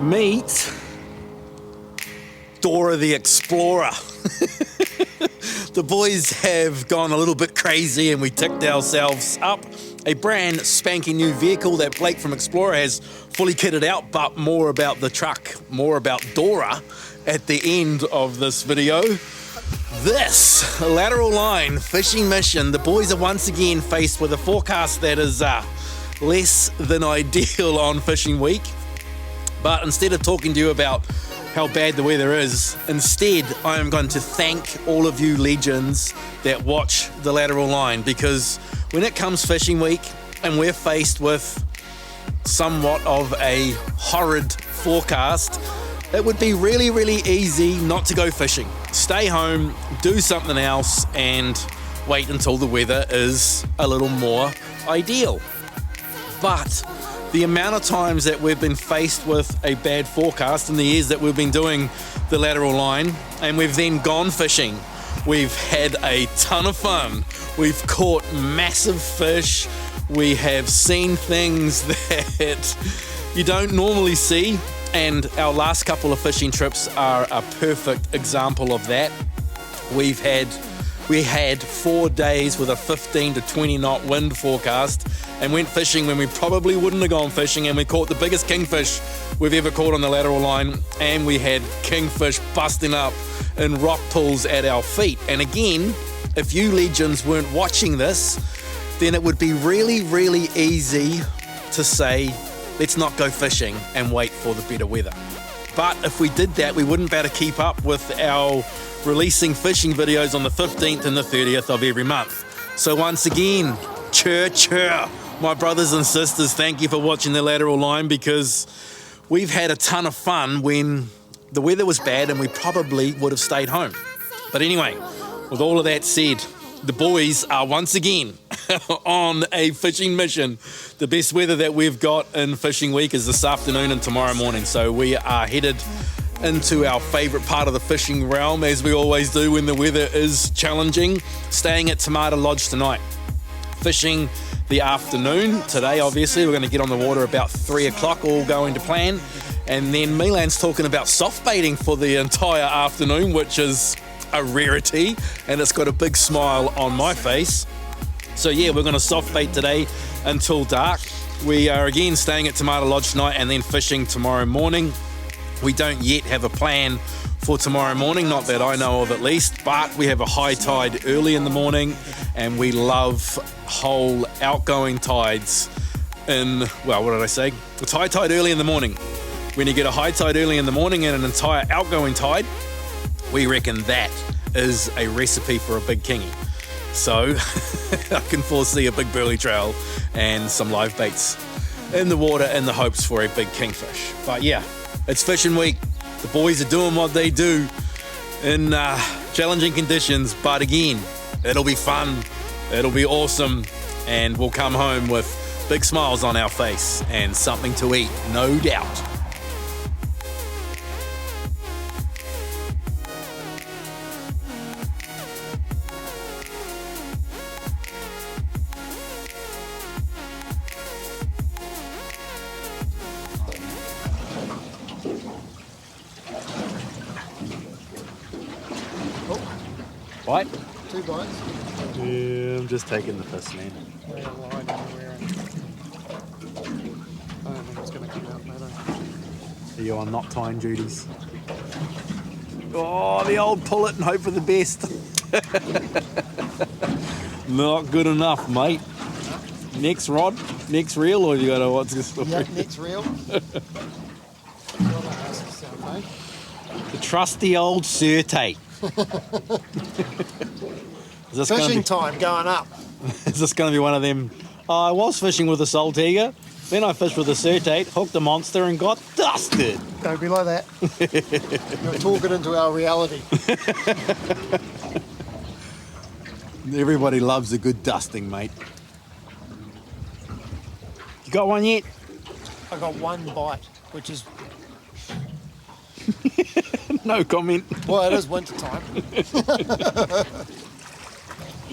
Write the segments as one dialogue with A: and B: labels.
A: Meet Dora the Explorer. The boys have gone a little bit crazy and we ticked ourselves up a brand spanking new vehicle that Blake from Explorer has fully kitted out, but more about the truck, more about Dora at the end of this video. This Lateral Line fishing mission, the boys are once again faced with a forecast that is less than ideal on fishing week. But instead of talking to you about how bad the weather is, instead I am going to thank all of you legends that watch the Lateral Line, because when it comes fishing week and we're faced with somewhat of a horrid forecast, it would be really, really easy not to go fishing. Stay home, do something else, and wait until the weather is a little more ideal. But the amount of times that we've been faced with a bad forecast in the years that we've been doing the Lateral Line, and we've then gone fishing, we've had a ton of fun. We've caught massive fish. We have seen things that you don't normally see, and our last couple of fishing trips are a perfect example of that. We had 4 days with a 15 to 20 knot wind forecast and went fishing when we probably wouldn't have gone fishing, and we caught the biggest kingfish we've ever caught on the Lateral Line, and we had kingfish busting up in rock pools at our feet. And again, if you legends weren't watching this, then it would be really, really easy to say, let's not go fishing and wait for the better weather. But if we did that, we wouldn't be able to keep up with our releasing fishing videos on the 15th and the 30th of every month. So once again, CHUR CHUR, my brothers and sisters, thank you for watching the Lateral Line, because we've had a ton of fun when the weather was bad and we probably would have stayed home. But anyway, with all of that said, the boys are once again on a fishing mission. The best weather that we've got in fishing week is this afternoon and tomorrow morning. So we are headed into our favourite part of the fishing realm, as we always do when the weather is challenging, staying at Tomato Lodge tonight. Fishing the afternoon today, obviously. We're going to get on the water about 3 o'clock, all going to plan. And then Milan's talking about soft baiting for the entire afternoon, which is a rarity, and it's got a big smile on my face. So yeah, we're going to soft bait today until dark. We are again staying at Tomato Lodge tonight and then fishing tomorrow morning. We don't yet have a plan for tomorrow morning, not that I know of at least, but we have a high tide early in the morning, and we love whole outgoing tides in, well, what did I say? It's high tide early in the morning. When you get a high tide early in the morning and an entire outgoing tide, we reckon that is a recipe for a big kingy. So I can foresee a big burley trail and some live baits in the water in the hopes for a big kingfish. But yeah, it's fishing week. The boys are doing what they do in challenging conditions, but again, it'll be fun, it'll be awesome, and we'll come home with big smiles on our face and something to eat, no doubt. Bite?
B: 2 bites.
A: Yeah, I'm just taking the piss, man.
B: Where line anywhere. I don't think it's going to come out, mate.
A: Are you on knot tying duties? Oh, the old pull it and hope for the best. Not good enough, mate. Huh? Next rod, next reel, or you got to what's this story?
B: Yep, next reel.
A: The trusty old Surtate.
B: Fishing time going up.
A: Is this going to be one of them? Oh, I was fishing with a salt eager, then I fished with a Surtate, hooked a monster and got dusted.
B: Don't be like that. You're talking into our reality.
A: Everybody loves a good dusting, mate. You got one yet?
B: I got 1 bite, which is...
A: No comment.
B: Well, it is winter time.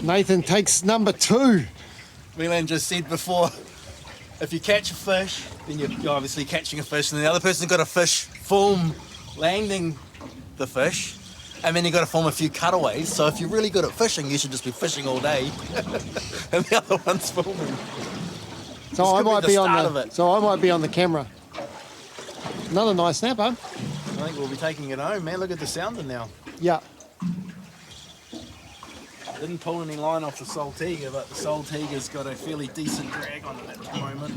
B: Nathan takes number 2.
A: Milan just said before if you catch a fish, then you're obviously catching a fish, and the other person's got to film landing the fish, and then you've got to film a few cutaways. So if you're really good at fishing, you should just be fishing all day, and the other one's filming.
B: So I might be on the camera. Another nice snapper.
A: I think we'll be taking it home, man. Look at the sounder now.
B: Yeah.
A: Didn't pull any line off the Saltiga, but the Saltiga's got a fairly decent drag on it at the moment.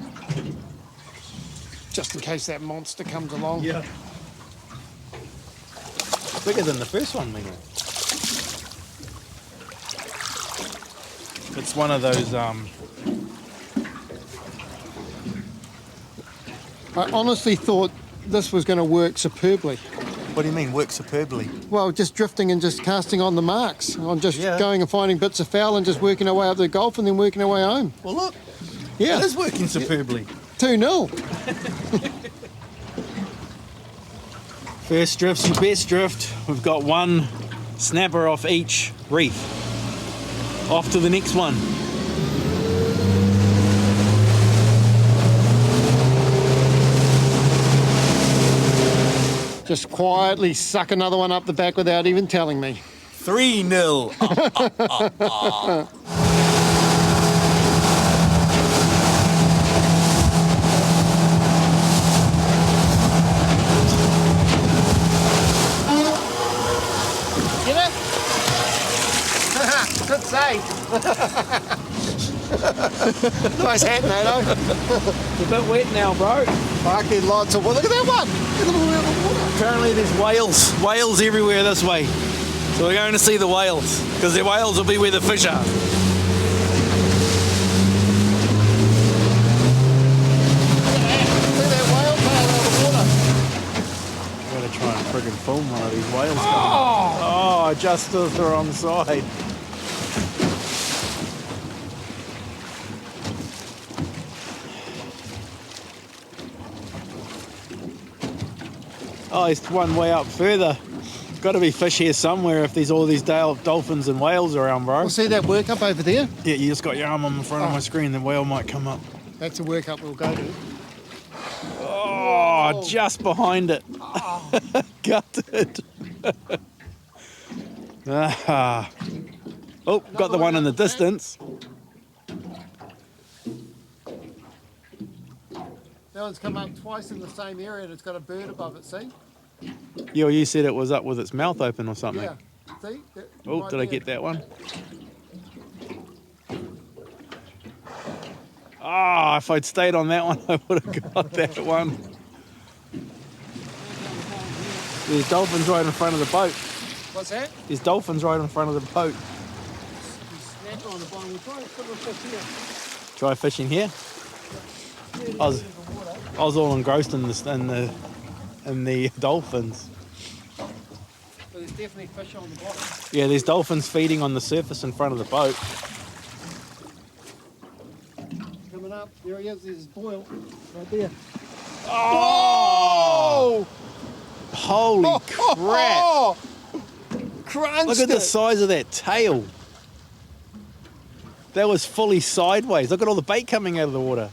B: Just in case that monster comes along.
A: Yeah. Bigger than the first one, maybe. It's one of those.
B: I honestly thought this was going to work superbly.
A: What do you mean, work superbly?
B: Well, just drifting and just casting on the marks. On just going and finding bits of foul and just working our way up the Gulf and then working our way home.
A: Well, look.
B: Yeah.
A: It is working superbly.
B: 2-0.
A: First drift's your best drift. We've got one snapper off each reef. Off to the next one.
B: Just quietly suck another one up the back without even telling me.
A: 3-0.
B: Get it? Good save. Nice hat, Nato.
A: It's a bit wet now, bro.
B: Fucking lots of water. Look at that one.
A: Apparently there's whales everywhere this way. So we're going to see the whales, because the whales will be where the fish are.
B: Look at that whale tail out of the water.
A: I'm going to try and friggin' film one of these whales. Oh, just to the wrong side. Oh, there's one way up further. Got to be fish here somewhere if there's all these dolphins and whales around, bro.
B: We'll see that work up over there.
A: Yeah, you just got your arm on the front of my screen, the whale might come up.
B: That's a work up we'll go to.
A: Oh, just behind it.
B: Oh.
A: Gutted. Ah. Oh, got the one in the distance.
B: That one's come up twice in the same area and it's got a bird above it, see?
A: Yeah, well, you said it was up with its mouth open or something.
B: Yeah. See?
A: Oh,
B: Right
A: did I
B: there.
A: get that one? Ah, if I'd stayed on that one, I would have got that one. There's dolphins right in front of the boat.
B: What's that?
A: There's dolphins right in front of the boat.
B: Snapper on the bottom. We'll try and put a fish here.
A: Try fishing here. I was all engrossed in the dolphins.
B: But there's definitely fish on the bottom.
A: Yeah, there's dolphins feeding on the surface in front of the boat.
B: Coming up. There he is. There's his boil. Right there.
A: Oh! Holy crap!
B: Oh! Crunched
A: Look at the
B: it.
A: size of that tail. That was fully sideways. Look at all the bait coming out of the water.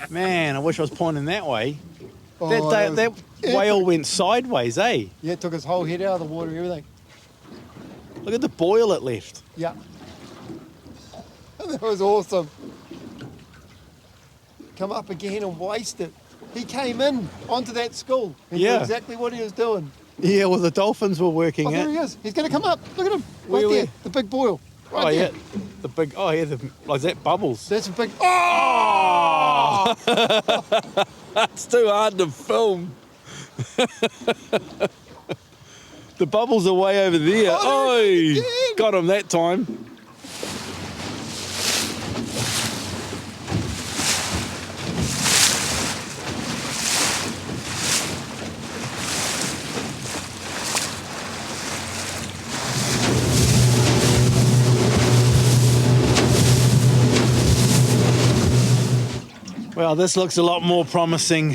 A: Man, I wish I was pointing that way.
B: Oh,
A: That whale went sideways, eh?
B: Yeah, it took his whole head out of the water and everything.
A: Look at the boil it left.
B: Yeah. That was awesome. Come up again and waste it. He came in onto that school. He knew exactly what he was doing.
A: Yeah, well, the dolphins were working
B: Oh,
A: it.
B: there he is. He's going to come up. Look at him.
A: Where,
B: Right there.
A: where?
B: The big boil. Right
A: Oh,
B: there.
A: yeah. The big, oh, yeah, like that bubbles.
B: That's a big... Oh!
A: It's too hard to film. The bubbles are way over there.
B: Oh, there it is
A: Oi!
B: again.
A: Got him that time. Well, this looks a lot more promising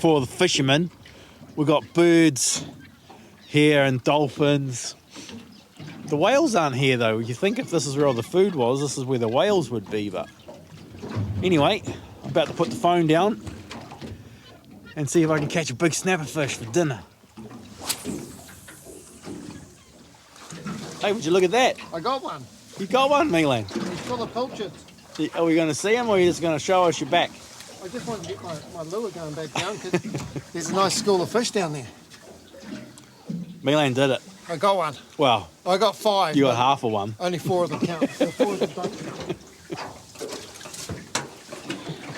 A: for the fishermen. We've got birds here and dolphins. The whales aren't here though. You think if this is where all the food was, this is where the whales would be, but anyway, I'm about to put the phone down and see if I can catch a big snapper fish for dinner. Hey, would you look at that?
B: I got one.
A: You got one, Milan?
B: He's full of pilchards.
A: Are we going to see him, or are you just going to show us your back?
B: I just want to get my lure going back down because there's a nice school of fish down there.
A: Milan did it.
B: I got one.
A: Well,
B: I got 5.
A: you got half of one.
B: Only 4 of them count. So 4 of them don't count.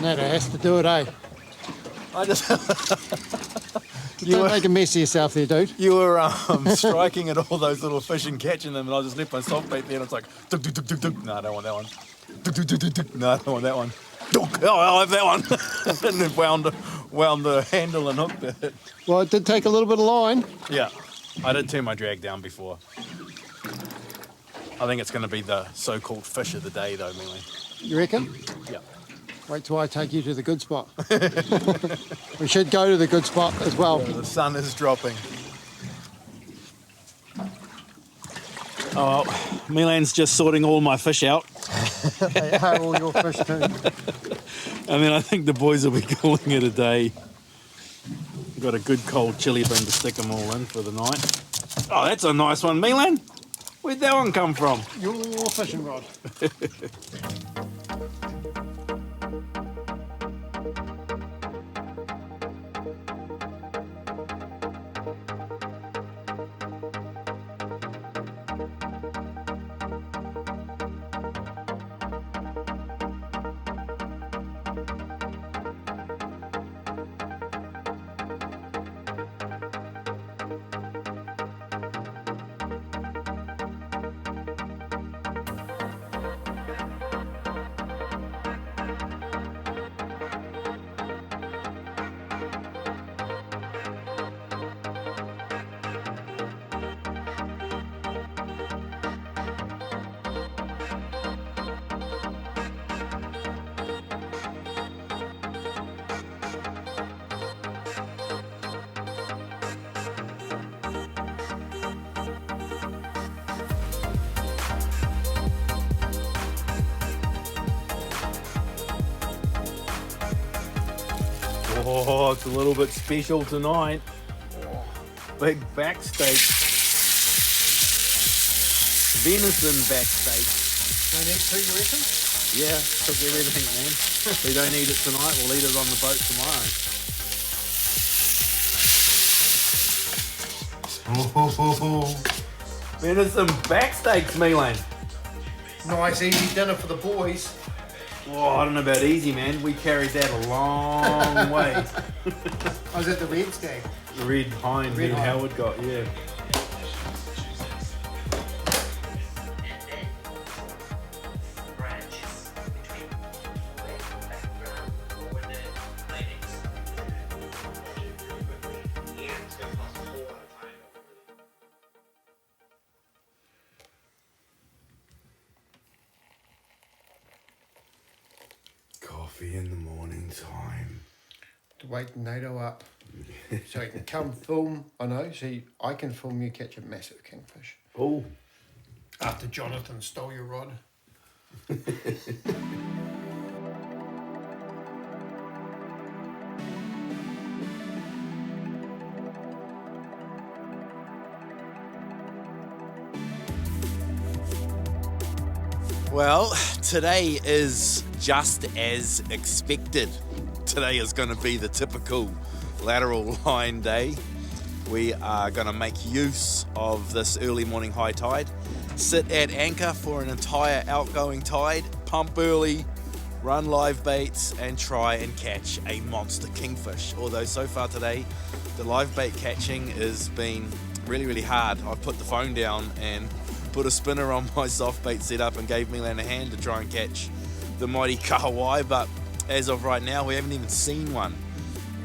B: Nada has to do it, eh?
A: I just...
B: Don't make a mess of yourself there, dude.
A: You were striking at all those little fish and catching them, and I just left my soft bait there, and it's like, duk, duk, duk, duk, duk. No, I don't want that one. Duk, duk, duk, duk, duk. No, I don't want that one. Duk. Oh, I'll have that one. And then wound the handle and hooked it.
B: Well, it did take a little bit of line.
A: Yeah, I did turn my drag down before. I think it's going to be the so-called fish of the day, though, Millie.
B: You reckon?
A: Yeah.
B: Wait till I take you to the good spot. We should go to the good spot as well.
A: The sun is dropping. Oh, Milan's just sorting all my fish out.
B: They are all your fish too.
A: And then I think the boys will be calling it a day. Got a good cold chili bin to stick them all in for the night. Oh, that's a nice one, Milan. Where'd that one come from?
B: Your fishing rod.
A: Oh, it's a little bit special tonight. Big back steak. Venison back steak.
B: Don't eat too, you reckon?
A: Yeah, cook everything, man. If we don't eat it tonight, we'll eat it on the boat tomorrow. Venison back steaks, Milan.
B: Nice, easy dinner for the boys.
A: Oh, I don't know about easy, man. We carried that a long way.
B: I was at the red stag.
A: The red hind me and Howard got, yeah. Coffee in the morning time.
B: To wake NATO up so he can come film. I know, see, I can film you catch a massive kingfish.
A: Oh.
B: After Jonathan stole your rod.
A: Well, today is just as expected. Today is going to be the typical lateral line day. We are going to make use of this early morning high tide, sit at anchor for an entire outgoing tide, pump early, run live baits and try and catch a monster kingfish. Although so far today, the live bait catching has been really hard. I've put the phone down and put a spinner on my soft bait setup and gave Milan a hand to try and catch the mighty kahawai, but as of right now we haven't even seen one.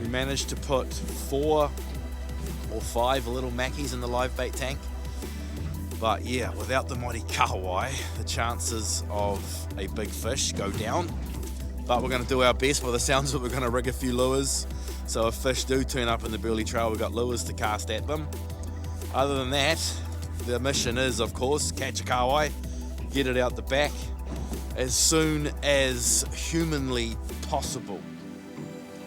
A: We managed to put 4 or 5 little mackies in the live bait tank, but yeah, without the mighty kahawai the chances of a big fish go down. But we're going to do our best. By the sounds of it, we're going to rig a few lures, so if fish do turn up in the Burley Trail, we've got lures to cast at them. Other than that, The mission is, of course, catch a kahawai, get it out the back as soon as humanly possible.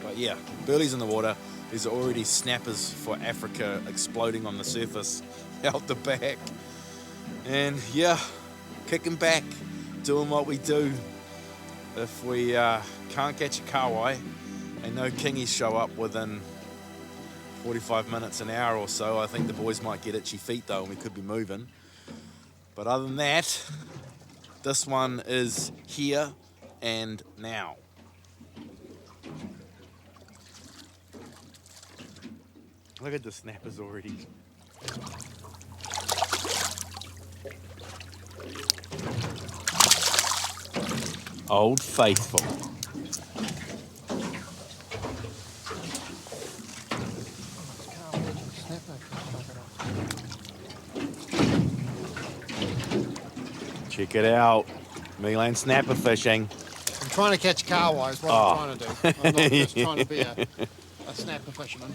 A: But yeah, burley's in the water. There's already snappers for Africa exploding on the surface out the back. And yeah, kicking back, doing what we do. If we can't catch a kahawai and no kingies show up within 45 minutes, an hour or so, I think the boys might get itchy feet though, and we could be moving. But other than that, this one is here and now. Look at the snappers already. Old Faithful. Check it out. Mainland snapper fishing.
B: I'm trying to catch kahawai is what I'm trying to do. I'm not just trying to be a snapper fisherman.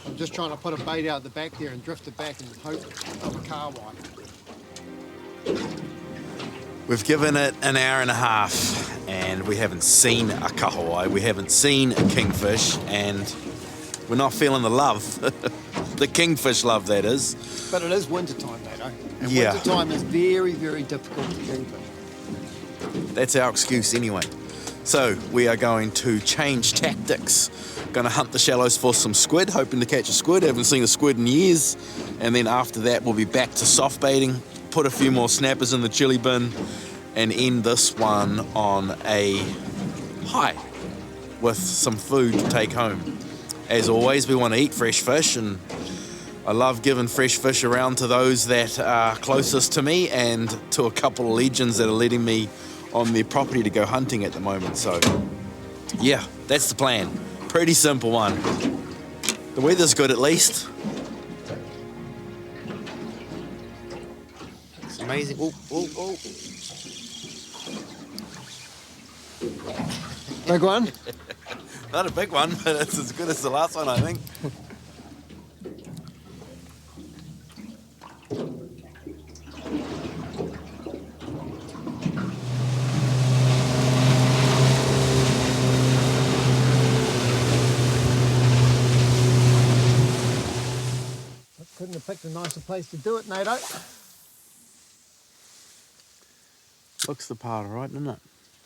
B: I'm just trying to put a bait out the back there and drift it back and hope of a kahawai.
A: We've given it an hour and a half and we haven't seen a kahawai, we haven't seen a kingfish, and we're not feeling the love. The kingfish love, that is.
B: But it is winter time, Nato. And
A: Yeah.
B: winter time is very, very difficult to kingfish.
A: That's our excuse anyway. So we are going to change tactics. Going to hunt the shallows for some squid, hoping to catch a squid. Haven't seen a squid in years. And then after that, we'll be back to soft baiting, put a few more snappers in the chili bin, and end this one on a high with some food to take home. As always, we want to eat fresh fish, and I love giving fresh fish around to those that are closest to me and to a couple of legends that are letting me on their property to go hunting at the moment. So yeah, that's the plan. Pretty simple one. The weather's good at least.
B: It's amazing. Oh, oh, oh. Big one?
A: Not a big one, but it's as good as the last one, I think.
B: Couldn't have picked a nicer place to do it, Nato.
A: Looks the part, all right, doesn't it?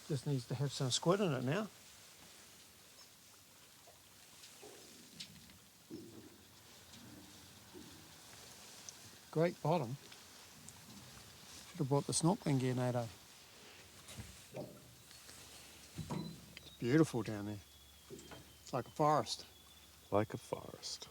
B: Just needs to have some squid in it now. Great bottom. Should have brought the snorkeling gear, Nato. It's beautiful down there. It's like a forest.
A: Like a forest.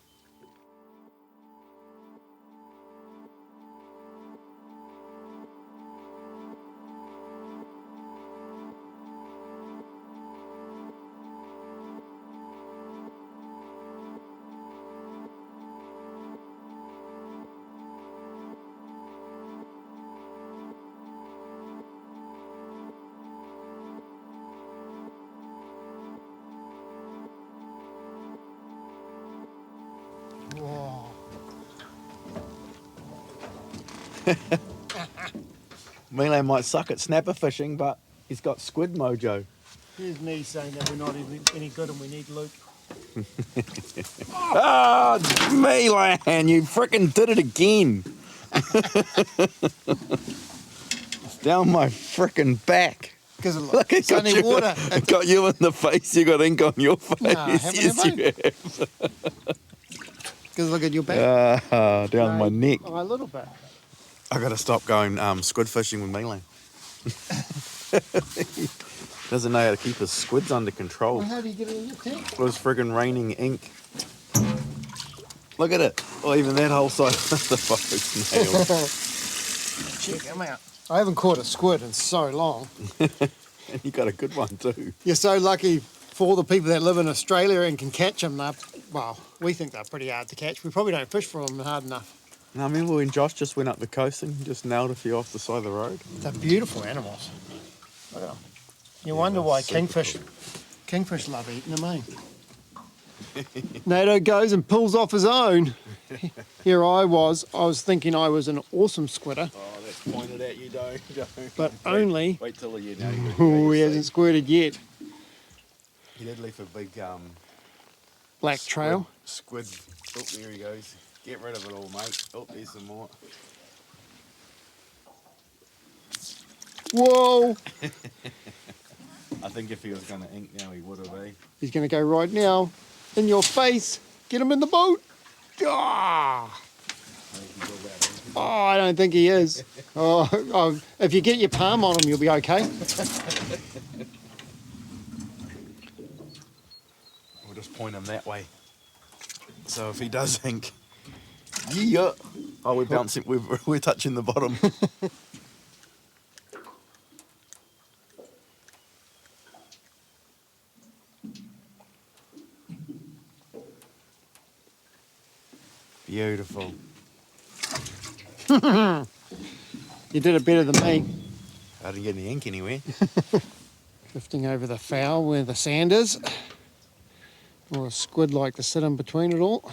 B: Whoa.
A: Milan might suck at snapper fishing, but he's got squid mojo.
B: Here's me saying that we're not even any good and we need Luke.
A: Ah, Milan, you frickin' did it again. It's down my frickin' back.
B: Because of
A: Look, it
B: sunny
A: got you,
B: water.
A: It got you in the face. You got ink on your face.
B: Nah, haven't
A: Yes,
B: I,
A: you have.
B: Because look at your back.
A: Down my neck.
B: Oh, a little bit.
A: I got to stop going squid fishing with Milan. Doesn't know how to keep his squids under control.
B: Well, how do you get it in your tank?
A: It was friggin' raining ink. Look at it. Oh, even that whole side of the boat's nailed.
B: Check him out. I haven't caught a squid in so long.
A: And you got a good one too.
B: You're so lucky for all the people that live in Australia and can catch them. Well, we think they're pretty hard to catch. We probably don't fish for them hard enough.
A: Now, I remember when Josh just went up the coast and just nailed a few off the side of the road.
B: They're beautiful animals. Look at them. You wonder why kingfish love eating them, eh? Nato goes and pulls off his own. Here I was thinking I was an awesome squidder.
A: Oh, that's pointed at you, don't.
B: But only...
A: Wait till you know.
B: Oh, he hasn't squirted yet.
A: He did leave a big
B: Black trail.
A: Squid. Oh, there he goes. Get rid of it all, mate. Oh, there's some more.
B: Whoa!
A: I think if he was going to ink now, he would have, eh?
B: He's going to go right now. In your face. Get him in the boat. Ah! Oh, I don't think he is. Oh, if you get your palm on him, you'll be okay.
A: We'll just point him that way. So if he does ink, yeah. Oh, we're bouncing. We're touching the bottom. Beautiful.
B: You did it better than me.
A: I didn't get any ink anywhere.
B: Drifting over the foul where the sand is. Or a squid like to sit in between it all.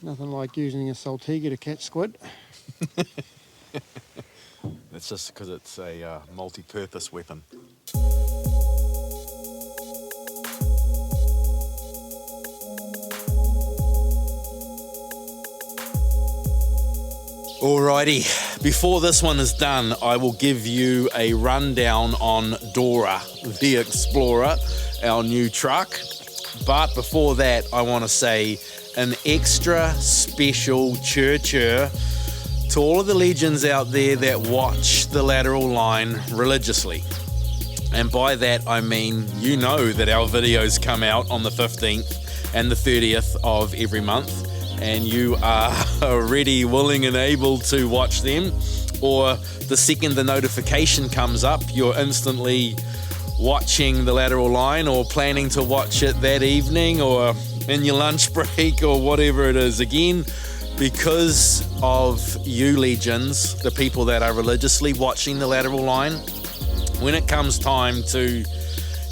B: Nothing like using a saltiga to catch squid.
A: That's just because it's a multi-purpose weapon. Alrighty, before this one is done, I will give you a rundown on Dora the Explorer, our new truck. But before that, I want to say an extra special chur chur to all of the legends out there that watch the Lateral Line religiously. And by that, I mean, you know that our videos come out on the 15th and the 30th of every month. And you are ready, willing and able to watch them, or the second the notification comes up, you're instantly watching the Lateral Line or planning to watch it that evening or in your lunch break or whatever it is. Again, because of you legends, the people that are religiously watching the Lateral Line, when it comes time to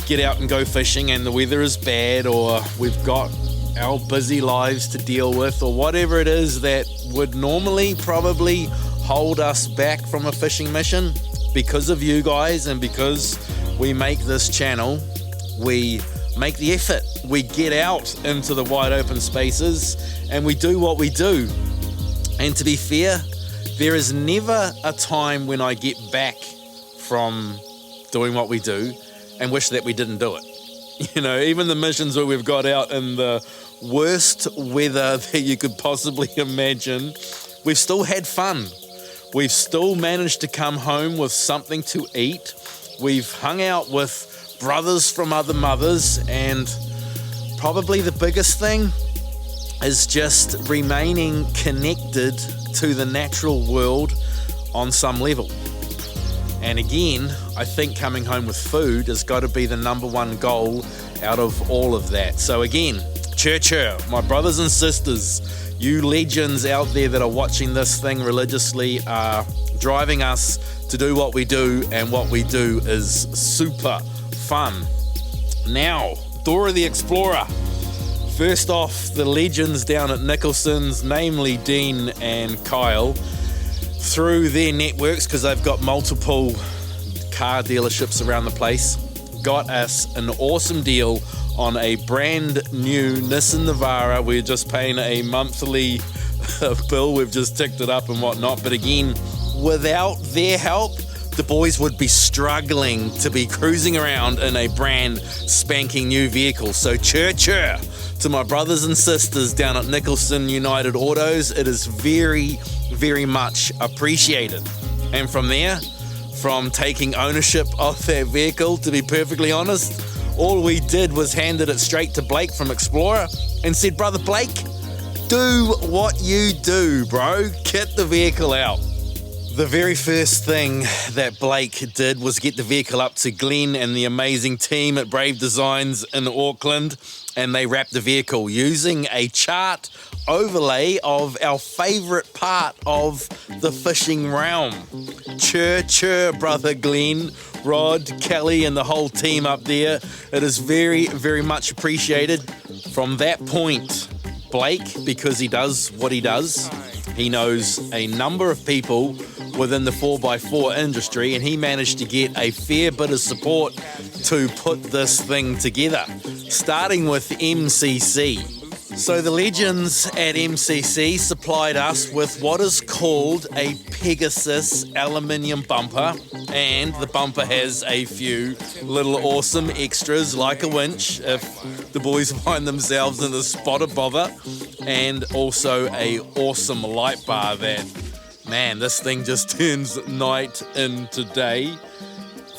A: get out and go fishing and the weather is bad or we've got our busy lives to deal with or whatever it is that would normally probably hold us back from a fishing mission, because of you guys and because we make this channel, we make the effort. We get out into the wide open spaces and we do what we do. And to be fair, there is never a time when I get back from doing what we do and wish that we didn't do it. You know, even the missions that we've got out in the worst weather that you could possibly imagine, we've still had fun. We've still managed to come home with something to eat. We've hung out with brothers from other mothers, and probably the biggest thing is just remaining connected to the natural world on some level. And again, I think coming home with food has got to be the number one goal out of all of that. So again, chur chur, my brothers and sisters, you legends out there that are watching this thing religiously are driving us to do what we do, and what we do is super fun. Now, Dora the Explorer. First off, the legends down at Nicholson's, namely Dean and Kyle, through their networks, because they've got multiple car dealerships around the place, got us an awesome deal on a brand new Nissan Navara. We're just paying a monthly bill. We've just ticked it up and whatnot. But again, without their help, the boys would be struggling to be cruising around in a brand spanking new vehicle. So chur chur to my brothers and sisters down at Nicholson United Autos. It is very, very much appreciated. And from there, from taking ownership of that vehicle, to be perfectly honest, all we did was handed it straight to Blake from Explorer and said, "Brother Blake, do what you do, bro. Get the vehicle out." The very first thing that Blake did was get the vehicle up to Glenn and the amazing team at Brave Designs in Auckland, and they wrapped the vehicle using a chart overlay of our favourite part of the fishing realm. Chur chur, brother Glenn. Rod, Kelly, and the whole team up there. It is very, very much appreciated. From that point, Blake, because he does what he does, he knows a number of people within the 4x4 industry, and he managed to get a fair bit of support to put this thing together, starting with MCC. So the legends at MCC supplied us with what is called a Pegasus aluminium bumper, and the bumper has a few little awesome extras like a winch if the boys find themselves in a spot of bother, and also a awesome light bar that, man, this thing just turns night into day.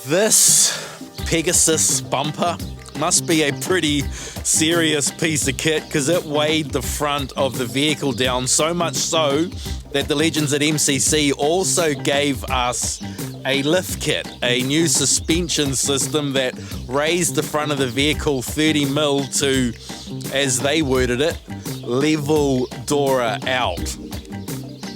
A: This Pegasus bumper must be a pretty serious piece of kit because it weighed the front of the vehicle down, so much so that the legends at MCC also gave us a lift kit, a new suspension system that raised the front of the vehicle 30 mil to, as they worded it, level Dora out.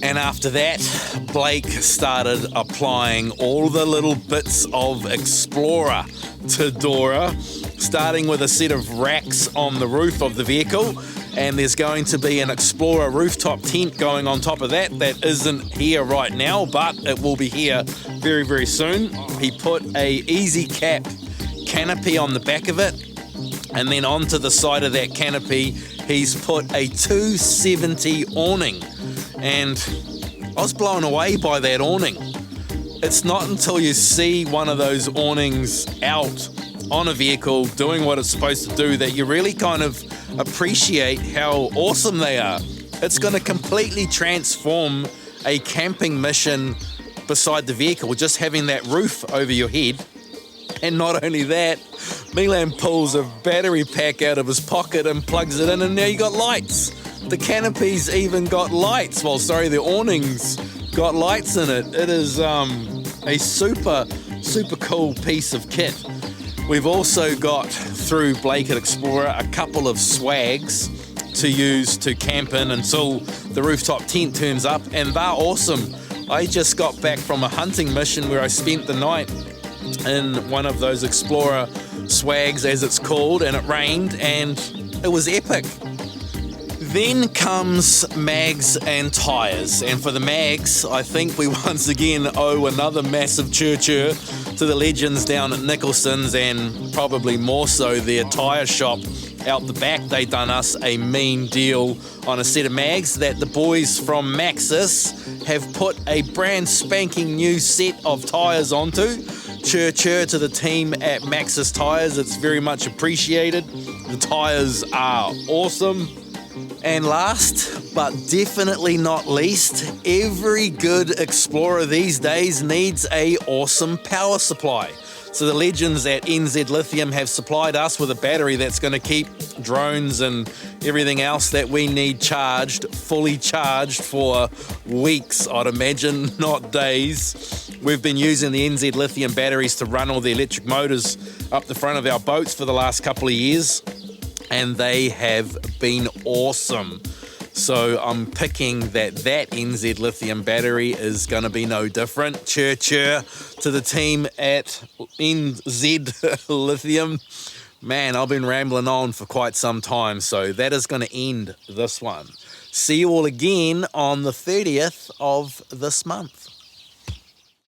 A: And after that, Blake started applying all the little bits of Explorer to Dora, starting with a set of racks on the roof of the vehicle, and there's going to be an Explorer rooftop tent going on top of that isn't here right now, but it will be here very, very soon. He put a easy cap canopy on the back of it, and then onto the side of that canopy he's put a 270 awning, and I was blown away by that awning. It's not until you see one of those awnings out on a vehicle doing what it's supposed to do that you really kind of appreciate how awesome they are. It's going to completely transform a camping mission beside the vehicle, just having that roof over your head. And not only that, Milan pulls a battery pack out of his pocket and plugs it in, and now you got lights. The canopy's even got lights. Well, sorry, the awning's got lights in it. It is a super, super cool piece of kit. We've also got, through Blake at Explorer, a couple of swags to use to camp in until the rooftop tent turns up, and they're awesome. I just got back from a hunting mission where I spent the night in one of those Explorer swags, as it's called, and it rained, and it was epic. Then comes mags and tyres, and for the mags, I think we once again owe another massive CHUR CHUR to the legends down at Nicholson's, and probably more so their tyre shop out the back. They done us a mean deal on a set of mags that the boys from Maxxis have put a brand spanking new set of tyres onto. CHUR CHUR to the team at Maxxis Tyres, it's very much appreciated. The tyres are awesome. And last, but definitely not least, every good Explorer these days needs a awesome power supply. So the legends at NZ Lithium have supplied us with a battery that's going to keep drones and everything else that we need charged, fully charged for weeks, I'd imagine, not days. We've been using the NZ Lithium batteries to run all the electric motors up the front of our boats for the last couple of years, and they have been awesome. So I'm picking that NZ Lithium battery is going to be no different. CHUR CHUR to the team at NZ Lithium. Man, I've been rambling on for quite some time, so that is going to end this one. See you all again on the 30th of this month.